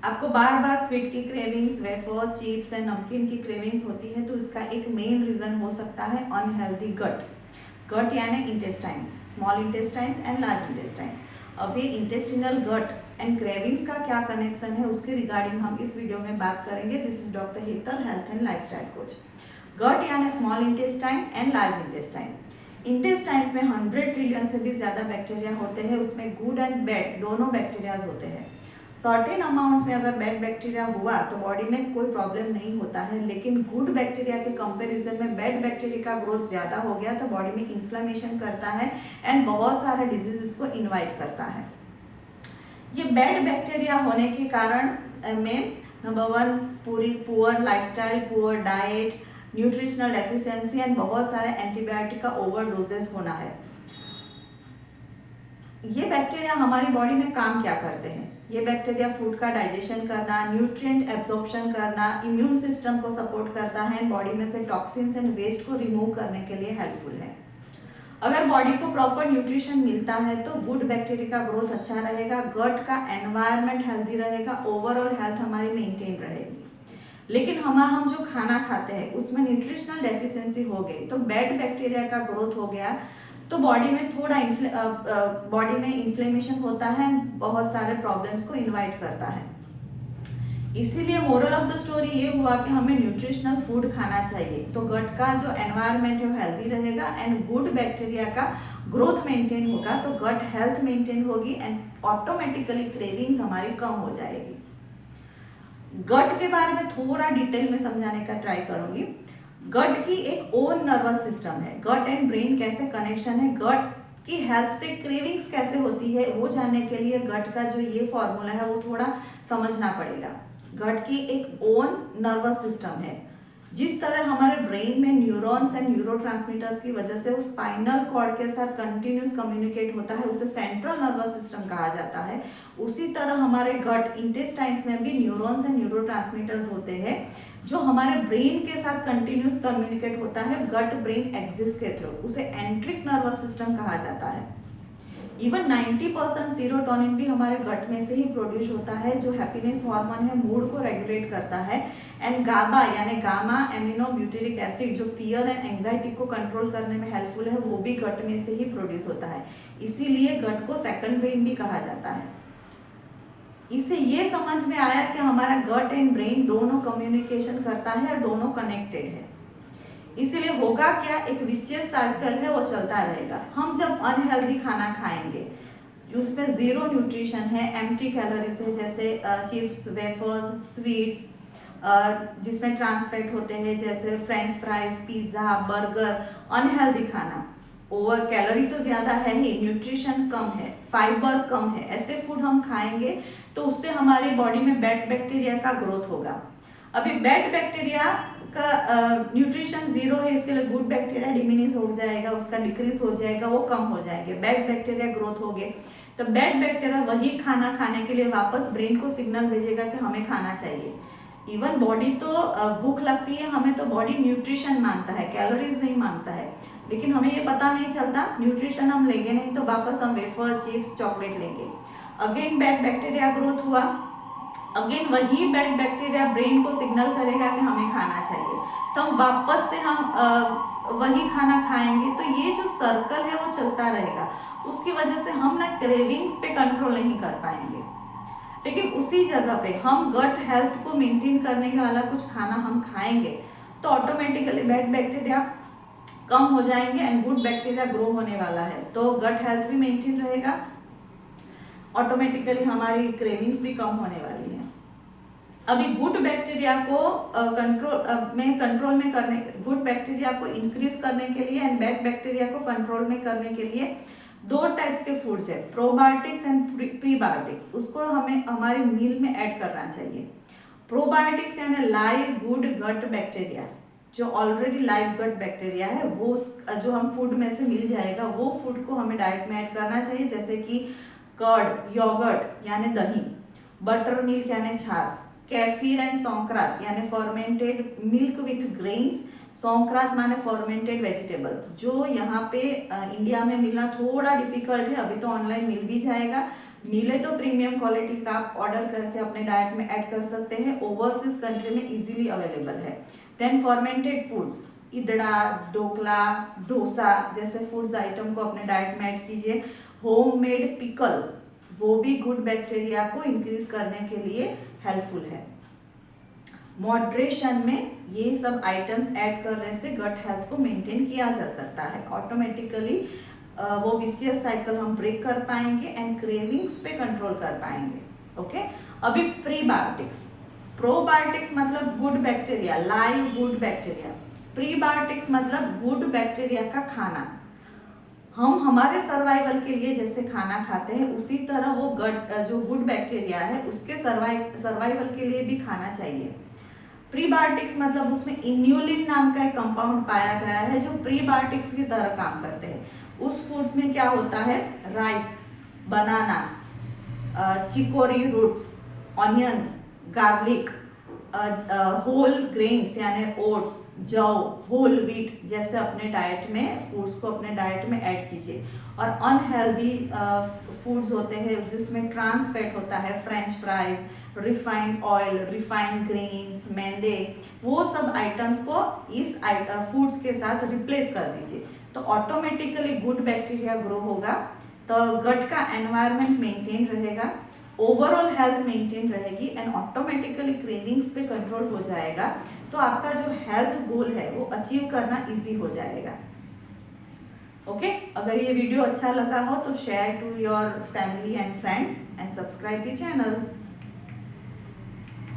आपको बार बार स्वीट की cravings, wafer, chips and नमकीन की क्रेविंग्स होती है तो इसका एक मेन रीजन हो सकता है अनहेल्दी गट। गट यानी intestines, small intestines and large intestines. अभी इंटेस्टिनल गट एंड क्रेविंग्स का क्या कनेक्शन है उसके रिगार्डिंग हम इस वीडियो में बात करेंगे। This is doctor Heetal, health and lifestyle coach. Gut यानी small intestine and large intestine. Intestines में 100 ट्रिलियन से भी ज़्यादा बैक्टीरिया होते हैं। उसमें गुड एंड बैड दोनों बैक्टीरियाज होते हैं। सर्टेन अमाउंट्स में अगर बैड बैक्टीरिया हुआ तो बॉडी में कोई प्रॉब्लम नहीं होता है, लेकिन गुड बैक्टीरिया के कंपैरिजन में बैड बैक्टीरिया का ग्रोथ ज़्यादा हो गया तो बॉडी में इन्फ्लेमेशन करता है एंड बहुत सारे डिजीजेस को इन्वाइट करता है। ये बैड बैक्टीरिया होने के कारण में नंबर 1 पूरी poor lifestyle, poor diet, nutritional deficiency and बहुत सारे एंटीबायोटिक का ओवरडोजेस होना है। ये बैक्टीरिया हमारी बॉडी में काम क्या करते हैं? ये बैक्टीरिया फूड का डाइजेशन करना, न्यूट्रिएंट एब्जॉर्प्शन करना, इम्यून सिस्टम को सपोर्ट करता है एंड बॉडी में से टॉक्सिन्स एंड वेस्ट को रिमूव करने के लिए हेल्पफुल है। अगर बॉडी को प्रॉपर न्यूट्रिशन मिलता है तो गुड बैक्टीरिया का ग्रोथ अच्छा रहेगा, गट का एनवायरनमेंट हेल्दी रहेगा, ओवरऑल हेल्थ हमारी मेंटेन रहेगी। लेकिन हम जो खाना खाते हैं उसमें न्यूट्रिशनल डेफिशिएंसी हो गई तो बैड बैक्टीरिया का ग्रोथ हो गया तो बॉडी में थोड़ा बॉडी में इन्फ्लेमेशन होता है, बहुत सारे प्रॉब्लम्स को इनवाइट करता है। इसीलिए मोरल ऑफ द स्टोरी ये हुआ कि हमें न्यूट्रिशनल फूड खाना चाहिए तो गट का जो एनवायरनमेंट है वो हेल्दी रहेगा एंड गुड बैक्टीरिया का ग्रोथ मेंटेन होगा तो गट हेल्थ मेंटेन होगी एंड ऑटोमेटिकली क्रेविंग्स हमारी कम हो जाएगी। गट के बारे में थोड़ा डिटेल में समझाने का ट्राई करूंगी। गट की एक ओन नर्वस सिस्टम है। गट एंड ब्रेन कैसे कनेक्शन है, गट की हेल्थ से क्रेविंग्स कैसे होती है वो जानने के लिए गट का जो ये फॉर्मूला है वो थोड़ा समझना पड़ेगा। गट की एक ओन नर्वस सिस्टम है। जिस तरह हमारे ब्रेन में न्यूरॉन्स एंड न्यूरोट्रांसमीटर्स की वजह से उस स्पाइनल कॉर्ड के साथ कंटिन्यूस कम्युनिकेट होता है, उसे सेंट्रल नर्वस सिस्टम कहा जाता है। उसी तरह हमारे गट इंटेस्टाइन्स में भी न्यूरॉन्स एंड न्यूरोट्रांसमीटर्स होते हैं जो हमारे ब्रेन के साथ कंटिन्यूस कम्युनिकेट होता है गट ब्रेन एक्सिस के थ्रू, उसे एंट्रिक नर्वस सिस्टम कहा जाता है। इवन 90% सीरोटोनिन भी हमारे गट में से ही प्रोड्यूस होता है जो हैप्पीनेस हार्मोन है, मूड को रेगुलेट करता है एंड गाबा यानी गामा एमिनो ब्यूटेरिक एसिड जो फियर एंड एंजाइटी को कंट्रोल करने में हेल्पफुल है वो भी गट में से ही प्रोड्यूस होता है। इसीलिए गट को सेकंड ब्रेन भी कहा जाता है। इससे ये समझ में आया कि हमारा गट एंड ब्रेन दोनों कम्युनिकेशन करता है और दोनों कनेक्टेड है। इसलिए होगा क्या, एक विशेष सर्कल है वो चलता रहेगा। हम जब अनहेल्दी खाना खाएंगे उसमें जीरो न्यूट्रिशन है, एम्प्टी कैलोरीज है, जैसे चिप्स, वेफर्स, स्वीट्स जिसमें ट्रांस फैट होते हैं जैसे French fries, pizza, burger, unhealthy खाना, ओवर कैलोरी तो ज़्यादा है ही, न्यूट्रिशन कम है, फाइबर कम है, ऐसे फूड हम खाएंगे तो उससे हमारी बॉडी में बैड बैक्टीरिया का ग्रोथ होगा। अभी बैड बैक्टीरिया का न्यूट्रिशन जीरो है, इसके लिए गुड बैक्टीरिया डिमिनिश हो जाएगा, उसका डिक्रीज हो जाएगा, वो कम हो जाएंगे, बैड बैक्टीरिया ग्रोथ हो गए तो बैड बैक्टीरिया वही खाना खाने के लिए वापस ब्रेन को सिग्नल भेजेगा कि हमें खाना चाहिए। इवन बॉडी तो भूख लगती है हमें तो बॉडी न्यूट्रिशन मांगता है, कैलोरीज नहीं मांगता है, लेकिन हमें ये पता नहीं चलता, न्यूट्रिशन हम लेंगे नहीं तो वापस हम वेफर, चिप्स, चॉकलेट लेंगे। अगेन बैड बैक्टीरिया ग्रोथ हुआ, अगेन वही बैड बैक्टीरिया ब्रेन को सिग्नल करेगा कि हमें खाना चाहिए तो हम वापस से हम वही खाना खाएंगे। तो ये जो सर्कल है वो चलता रहेगा, उसकी वजह से हम ना क्रेविंग्स पे कंट्रोल नहीं कर पाएंगे। लेकिन उसी जगह पे हम गट हेल्थ को मेंटेन करने वाला कुछ खाना हम खाएंगे तो ऑटोमेटिकली बैड बैक्टीरिया कम हो जाएंगे एंड गुड बैक्टीरिया ग्रो होने वाला है तो गट हेल्थ भी मेंटेन रहेगा, ऑटोमेटिकली हमारी क्रेविंग्स भी कम होने वाली है। अभी गुड बैक्टीरिया को कंट्रोल में करने, गुड बैक्टीरिया को इंक्रीज करने के लिए एंड बैड बैक्टीरिया को कंट्रोल में करने के लिए दो टाइप्स के फूड्स है, प्रोबायोटिक्स एंड प्रीबायोटिक्स। उसको हमें हमारी मील में ऐड करना चाहिए। प्रोबायोटिक्स यानी लाइव गुड गट बैक्टीरिया, जो ऑलरेडी लाइव गट बैक्टीरिया है वो जो हम फूड में से मिल जाएगा वो फूड को हमें डाइट में ऐड करना चाहिए, जैसे कि कर्ड, योगर्ट यानी दही, बटर मिल्क यानी छाछ, कैफीर एंड सौंक्रात यानी फर्मेंटेड मिल्क विथ ग्रेन्स, सौंक्रात माने फर्मेंटेड वेजिटेबल्स जो यहाँ पे इंडिया में मिलना थोड़ा डिफिकल्ट है, अभी तो ऑनलाइन मिल भी जाएगा मिले तो प्रीमियम क्वालिटी का आप ऑर्डर करके अपने डाइट में ऐड कर सकते हैं, ओवरसीज कंट्री में इजीली अवेलेबल है। Then fermented foods, idada, dhokla, dosa जैसे फूड्स आइटम को अपने डाइट में ऐड कीजिए। होममेड पिकल, वो भी गुड बैक्टीरिया को इंक्रीज करने के लिए हेल्पफुल है। मॉडरेशन में ये सब आइटम्स ऐड करने से गट हेल्थ को मेंटेन किया जा सकता है। ऑटोमेटिकली वो विशियस साइकिल हम ब्रेक कर पाएंगे एंड क्रेविंग्स पे कंट्रोल कर पाएंगे। ओके, अभी प्रीबायोटिक्स, प्रोबायोटिक्स मतलब good bacteria, live good bacteria. Prebiotics मतलब गुड बैक्टीरिया का खाना। हम हमारे सर्वाइवल के लिए जैसे खाना खाते हैं उसी तरह वो गट जो गुड बैक्टीरिया है उसके सर्वाइवल के लिए भी खाना चाहिए। प्रीबायोटिक्स मतलब उसमें इम्यूलिन नाम का एक कंपाउंड पाया गया है जो प्रीबायोटिक्स की तरह काम करते हैं। उस फूड्स में क्या होता है, rice, banana, chicory roots, onion, garlic, whole grains यानी ओट्स, जौ, होल व्हीट जैसे अपने डाइट में फूड्स को अपने डाइट में ऐड कीजिए। और अनहेल्दी फूड्स होते हैं जिसमें ट्रांस फैट होता है, French fries, refined oil, refined grains, मैदे, वो सब आइटम्स को इस फूड्स के साथ रिप्लेस कर दीजिए तो ऑटोमेटिकली गुड बैक्टीरिया ग्रो होगा, तो गट का एनवायरनमेंट मेंटेन रहेगा, ओवरऑल हेल्थ मेंटेन रहेगी एंड ऑटोमेटिकली क्रेविंग्स पे कंट्रोल हो जाएगा। तो आपका जो हेल्थ गोल है वो अचीव करना इजी हो जाएगा। ओके, अगर ये वीडियो अच्छा लगा हो तो share to your family and friends and subscribe the channel.